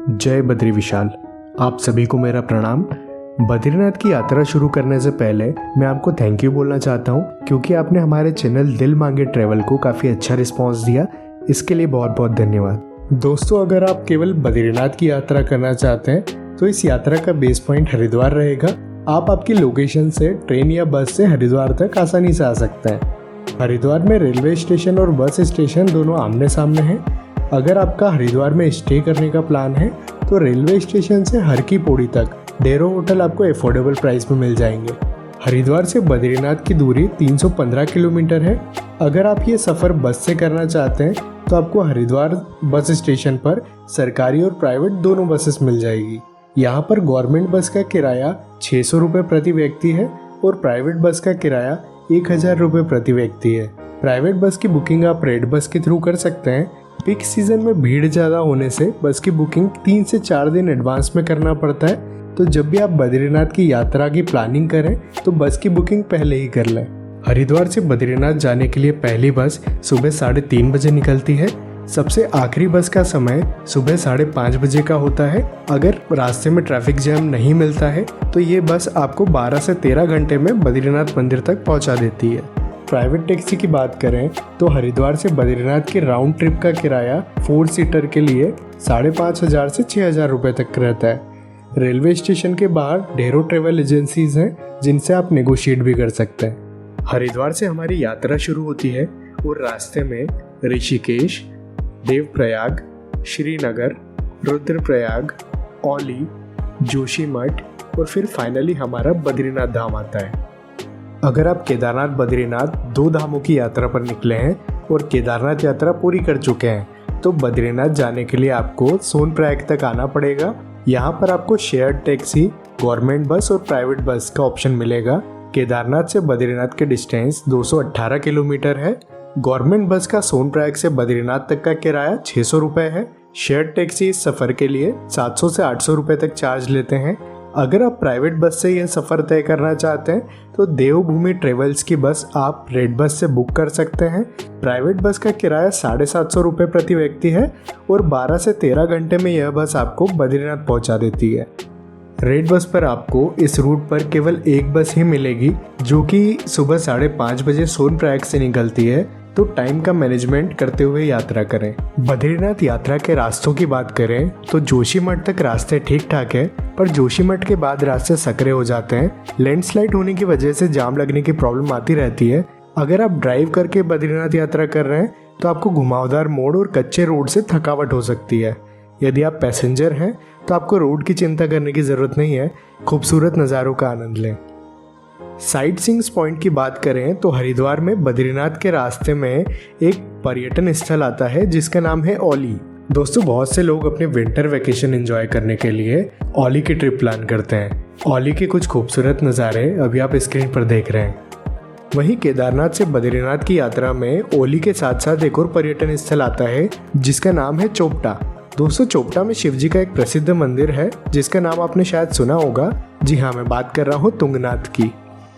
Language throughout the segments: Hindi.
जय बद्री विशाल। आप सभी को मेरा प्रणाम। बद्रीनाथ की यात्रा शुरू करने से पहले मैं आपको थैंक यू बोलना चाहता हूँ, क्योंकि आपने हमारे चैनल दिल मांगे ट्रैवल को काफ़ी अच्छा रिस्पांस दिया। इसके लिए बहुत बहुत धन्यवाद। दोस्तों, अगर आप केवल बद्रीनाथ की यात्रा करना चाहते हैं तो इस यात्रा का बेस पॉइंट हरिद्वार रहेगा। आप आपकी लोकेशन से ट्रेन या बस से हरिद्वार तक आसानी से आ सकते हैं। हरिद्वार में रेलवे स्टेशन और बस स्टेशन दोनों आमने सामने हैं। अगर आपका हरिद्वार में स्टे करने का प्लान है तो रेलवे स्टेशन से हर की पौड़ी तक डेरो होटल आपको अफोर्डेबल प्राइस में मिल जाएंगे। हरिद्वार से बद्रीनाथ की दूरी 315 किलोमीटर है। अगर आप ये सफ़र बस से करना चाहते हैं तो आपको हरिद्वार बस स्टेशन पर सरकारी और प्राइवेट दोनों बसेस मिल जाएगी। यहाँ पर गवर्नमेंट बस का किराया 600 रुपये प्रति व्यक्ति है और प्राइवेट बस का किराया 1000 रुपये प्रति व्यक्ति है। प्राइवेट बस की बुकिंग आप रेड बस के थ्रू कर सकते हैं। पीक सीजन में भीड़ ज़्यादा होने से बस की बुकिंग 3 से 4 दिन एडवांस में करना पड़ता है, तो जब भी आप बद्रीनाथ की यात्रा की प्लानिंग करें तो बस की बुकिंग पहले ही कर लें। हरिद्वार से बद्रीनाथ जाने के लिए पहली बस सुबह 3:30 बजे निकलती है। सबसे आखिरी बस का समय सुबह 5:30 बजे का होता है। अगर रास्ते में ट्रैफिक जैम नहीं मिलता है तो ये बस आपको 12 से 13 घंटे में बद्रीनाथ मंदिर तक पहुंचा देती है। प्राइवेट टैक्सी की बात करें तो हरिद्वार से बद्रीनाथ की राउंड ट्रिप का किराया 4 सीटर के लिए 5,500 से 6,000 रुपये तक रहता है। रेलवे स्टेशन के बाहर ढेरों ट्रेवल एजेंसीज हैं जिनसे आप नेगोशिएट भी कर सकते हैं। हरिद्वार से हमारी यात्रा शुरू होती है और रास्ते में ऋषिकेश, देवप्रयाग, श्रीनगर, रुद्रप्रयाग, औली, जोशीमठ और फिर फाइनली हमारा बद्रीनाथ धाम आता है। अगर आप केदारनाथ बद्रीनाथ 2 धामों की यात्रा पर निकले हैं और केदारनाथ यात्रा पूरी कर चुके हैं तो बद्रीनाथ जाने के लिए आपको सोनप्रयाग तक आना पड़ेगा। यहाँ पर आपको शेयर्ड टैक्सी, गवर्नमेंट बस और प्राइवेट बस का ऑप्शन मिलेगा। केदारनाथ से बद्रीनाथ के डिस्टेंस 218 किलोमीटर है। गवर्नमेंट बस का सोनप्रयाग से बद्रीनाथ तक का किराया 600 रुपये है। शेयर्ड टैक्सी इस सफ़र के लिए 700 से 800 रुपये तक चार्ज लेते हैं। अगर आप प्राइवेट बस से यह सफ़र तय करना चाहते हैं तो देवभूमि ट्रेवल्स की बस आप रेड बस से बुक कर सकते हैं। प्राइवेट बस का किराया 750 रुपये प्रति व्यक्ति है और 12 से 13 घंटे में यह बस आपको बद्रीनाथ पहुंचा देती है। रेड बस पर आपको इस रूट पर केवल एक बस ही मिलेगी जो कि सुबह 5:30 बजे सोनप्रयाग से निकलती है, तो टाइम का मैनेजमेंट करते हुए यात्रा करें। बद्रीनाथ यात्रा के रास्तों की बात करें तो जोशीमठ तक रास्ते ठीक ठाक है, पर जोशीमठ के बाद रास्ते सकरे हो जाते हैं। लैंडस्लाइड होने की वजह से जाम लगने की प्रॉब्लम आती रहती है। अगर आप ड्राइव करके बद्रीनाथ यात्रा कर रहे हैं तो आपको घुमावदार मोड़ और कच्चे रोड से थकावट हो सकती है। यदि आप पैसेंजर हैं तो आपको रोड की चिंता करने की ज़रूरत नहीं है, खूबसूरत नज़ारों का आनंद लें। साइट सीइंग्स पॉइंट की बात करें तो हरिद्वार में बद्रीनाथ के रास्ते में एक पर्यटन स्थल आता है जिसका नाम है औली। दोस्तों, बहुत से लोग अपने विंटर वेकेशन एंजॉय करने के लिए औली की ट्रिप प्लान करते हैं। औली के कुछ खूबसूरत नज़ारे अभी आप स्क्रीन पर देख रहे हैं। वहीं केदारनाथ से बद्रीनाथ की यात्रा में औली के साथ साथ एक और पर्यटन स्थल आता है जिसका नाम है चोपटा। दोस्तों, चोपटा में शिवजी का एक प्रसिद्ध मंदिर है जिसका नाम आपने शायद सुना होगा। जी हाँ, मैं बात कर रहा हूँ तुंगनाथ की।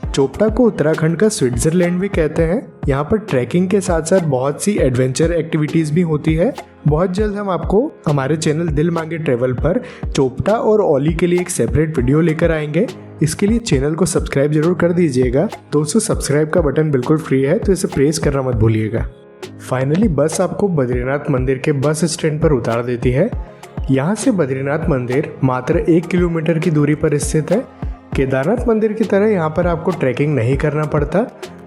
चोपटा को उत्तराखंड का स्विट्जरलैंड भी कहते हैं। यहाँ पर ट्रैकिंग के साथ साथ बहुत सी एडवेंचर एक्टिविटीज़ भी होती है। बहुत जल्द हम आपको हमारे चैनल दिल मांगे ट्रैवल पर चोपटा और औली के लिए एक सेपरेट वीडियो लेकर आएंगे। इसके लिए चैनल को सब्सक्राइब जरूर कर दीजिएगा। दोस्तों, सब्सक्राइब का बटन बिल्कुल फ्री है, तो इसे प्रेस करना मत भूलिएगा। फाइनली बस आपको बद्रीनाथ मंदिर के बस स्टैंड पर उतार देती है। यहाँ से बद्रीनाथ मंदिर मात्र 1 किलोमीटर की दूरी पर स्थित है। केदारनाथ मंदिर की तरह यहाँ पर आपको ट्रैकिंग नहीं करना पड़ता।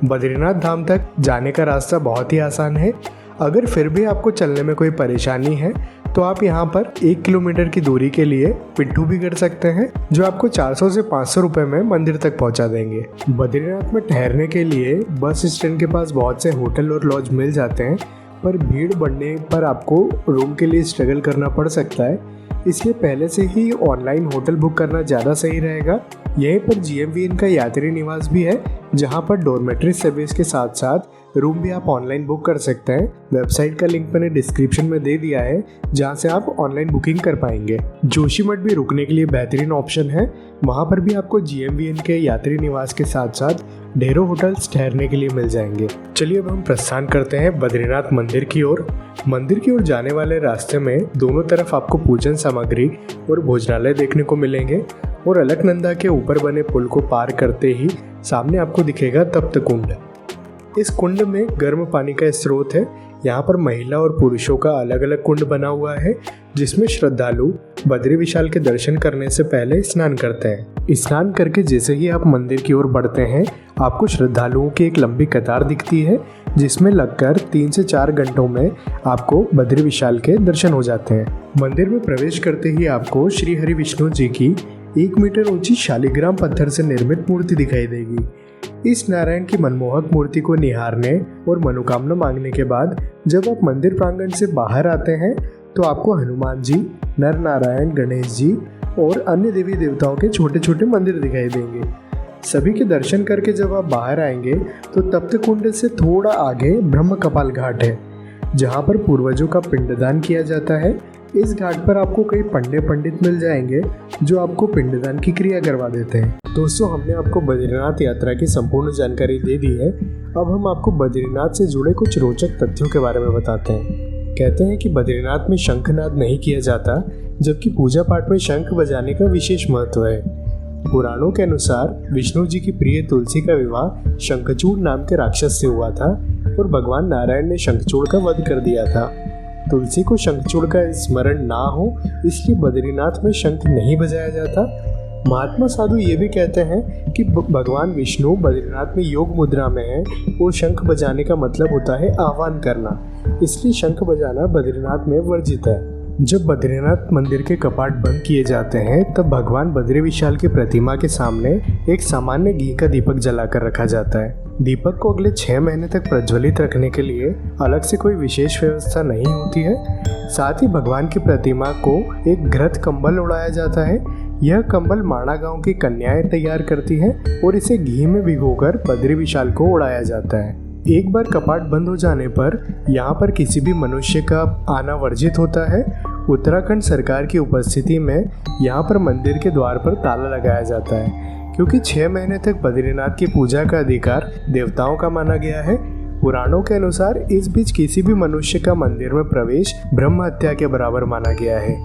बद्रीनाथ धाम तक जाने का रास्ता बहुत ही आसान है। अगर फिर भी आपको चलने में कोई परेशानी है तो आप यहाँ पर 1 किलोमीटर की दूरी के लिए पिट्ठू भी कर सकते हैं, जो आपको 400 से 500 रुपये में मंदिर तक पहुँचा देंगे। बद्रीनाथ में ठहरने के लिए बस स्टैंड के पास बहुत से होटल और लॉज मिल जाते हैं, पर भीड़ बढ़ने पर आपको रूम के लिए स्ट्रगल करना पड़ सकता है। इसलिए पहले से ही ऑनलाइन होटल बुक करना ज़्यादा सही रहेगा। यहीं पर GMVN का यात्री निवास भी है, जहां पर डॉर्मेट्री सर्विस के साथ साथ रूम भी आप ऑनलाइन बुक कर सकते हैं। वेबसाइट का लिंक मैंने डिस्क्रिप्शन में दे दिया है, जहां से आप ऑनलाइन बुकिंग कर पाएंगे। जोशीमठ भी रुकने के लिए बेहतरीन ऑप्शन है। वहां पर भी आपको GMVN के यात्री निवास के साथ साथ ढेरों होटल्स ठहरने के लिए मिल जाएंगे। चलिए अब हम प्रस्थान करते हैं बद्रीनाथ मंदिर की ओर। मंदिर की ओर जाने वाले रास्ते में दोनों तरफ आपको पूजन भोजन सामग्री और भोजनालय देखने को मिलेंगे। और अलकनंदा के ऊपर बने पुल को पार करते ही सामने आपको दिखेगा तप्त कुंड। इस कुंड में गर्म पानी का स्रोत है। यहाँ पर महिला और पुरुषों का अलग अलग कुंड बना हुआ है, जिसमें श्रद्धालु बद्री विशाल के दर्शन करने से पहले स्नान करते हैं। स्नान करके जैसे ही आप मंदिर की ओर बढ़ते हैं, आपको श्रद्धालुओं की एक लंबी कतार दिखती है, जिसमें लगकर 3 से 4 घंटों में आपको बद्री विशाल के दर्शन हो जाते हैं। मंदिर में प्रवेश करते ही आपको श्री हरि विष्णु जी की 1 मीटर ऊंची शालिग्राम पत्थर से निर्मित मूर्ति दिखाई देगी। इस नारायण की मनमोहक मूर्ति को निहारने और मनोकामना मांगने के बाद जब आप मंदिर प्रांगण से बाहर आते हैं तो आपको हनुमान जी, नर नारायण, गणेश जी और अन्य देवी देवताओं के छोटे छोटे मंदिर दिखाई देंगे। सभी के दर्शन करके जब आप बाहर आएंगे तो तप्त कुंड से थोड़ा आगे ब्रह्म कपाल घाट है, जहाँ पर पूर्वजों का पिंडदान किया जाता है। इस घाट पर आपको कई पंडित मिल जाएंगे जो आपको पिंडदान की क्रिया करवा देते हैं। दोस्तों, हमने आपको बद्रीनाथ यात्रा की संपूर्ण जानकारी दे दी है। अब हम आपको बद्रीनाथ से जुड़े कुछ रोचक तथ्यों के बारे में बताते हैं। कहते हैं कि बद्रीनाथ में शंखनाद नहीं किया जाता, जबकि पूजा पाठ में शंख बजाने का विशेष महत्व है। पुराणों के अनुसार विष्णु जी की प्रिय तुलसी का विवाह शंखचूड़ नाम के राक्षस से हुआ था और भगवान नारायण ने शंखचूड़ का वध कर दिया था। तुलसी को शंखचूड़ का स्मरण ना हो, इसलिए बद्रीनाथ में शंख नहीं बजाया जाता। महात्मा साधु ये भी कहते हैं कि भगवान विष्णु बद्रीनाथ में योग मुद्रा में है और शंख बजाने का मतलब होता है आह्वान करना, इसलिए शंख बजाना बद्रीनाथ में वर्जित है। जब बद्रीनाथ मंदिर के कपाट बंद किए जाते हैं तब भगवान बद्री विशाल की प्रतिमा के सामने एक सामान्य घी का दीपक जलाकर रखा जाता है। दीपक को अगले 6 महीने तक प्रज्वलित रखने के लिए अलग से कोई विशेष व्यवस्था नहीं होती है। साथ ही भगवान की प्रतिमा को एक घृत कंबल उड़ाया जाता है। यह कंबल माणा गांव की कन्याएं तैयार करती हैं और इसे घी में भिगोकर बद्री विशाल को उड़ाया जाता है। एक बार कपाट बंद हो जाने पर यहाँ पर किसी भी मनुष्य का आना वर्जित होता है। उत्तराखंड सरकार की उपस्थिति में यहाँ पर मंदिर के द्वार पर ताला लगाया जाता है, क्योंकि 6 महीने तक बद्रीनाथ की पूजा का अधिकार देवताओं का माना गया है। पुराणों के अनुसार इस बीच किसी भी मनुष्य का मंदिर में प्रवेश ब्रह्म हत्या के बराबर माना गया है।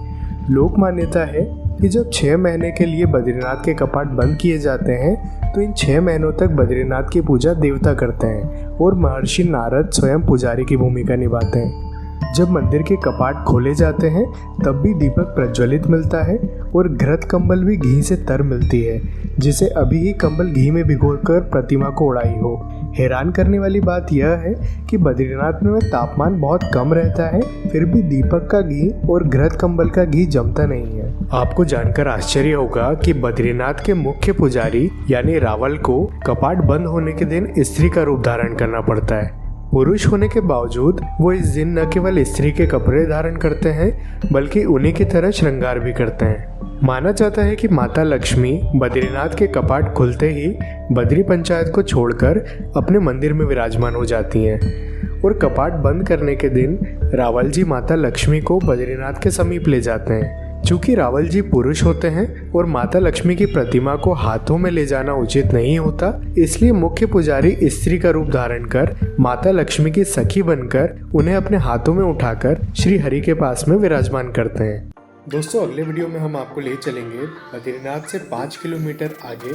लोक मान्यता है कि जब 6 महीने के लिए बद्रीनाथ के कपाट बंद किए जाते हैं तो इन 6 महीनों तक बद्रीनाथ की पूजा देवता करते हैं और महर्षि नारद स्वयं पुजारी की भूमिका निभाते हैं। जब मंदिर के कपाट खोले जाते हैं तब भी दीपक प्रज्वलित मिलता है और घृत कंबल भी घी से तर मिलती है, जिसे अभी ही कंबल घी में भिगोकर प्रतिमा को उड़ाई हो। हैरान करने वाली बात यह है कि बद्रीनाथ में तापमान बहुत कम रहता है, फिर भी दीपक का घी और घृत कंबल का घी जमता नहीं है। आपको जानकर आश्चर्य होगा कि बद्रीनाथ के मुख्य पुजारी यानी रावल को कपाट बंद होने के दिन स्त्री का रूप धारण करना पड़ता है। पुरुष होने के बावजूद वो इस दिन न केवल स्त्री के कपड़े धारण करते हैं, बल्कि उन्हीं की तरह श्रृंगार भी करते हैं। माना जाता है कि माता लक्ष्मी बद्रीनाथ के कपाट खुलते ही बद्री पंचायत को छोड़कर अपने मंदिर में विराजमान हो जाती हैं और कपाट बंद करने के दिन रावल जी माता लक्ष्मी को बद्रीनाथ के समीप ले जाते हैं। चूँकि रावल जी पुरुष होते हैं और माता लक्ष्मी की प्रतिमा को हाथों में ले जाना उचित नहीं होता, इसलिए मुख्य पुजारी स्त्री का रूप धारण कर माता लक्ष्मी की सखी बनकर उन्हें अपने हाथों में उठाकर श्री हरि के पास में विराजमान करते हैं। दोस्तों, अगले वीडियो में हम आपको ले चलेंगे बद्रीनाथ से 5 किलोमीटर आगे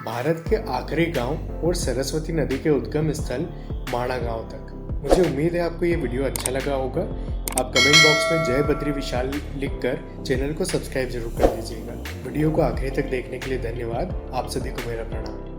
भारत के आखिरी गांव और सरस्वती नदी के उद्गम स्थल माणा गांव तक। मुझे उम्मीद है आपको ये वीडियो अच्छा लगा होगा। आप कमेंट बॉक्स में जय बद्री विशाल लिखकर चैनल को सब्सक्राइब जरूर कर दीजिएगा। वीडियो को आखिरी तक देखने के लिए धन्यवाद। आप सभी को मेरा प्रणाम।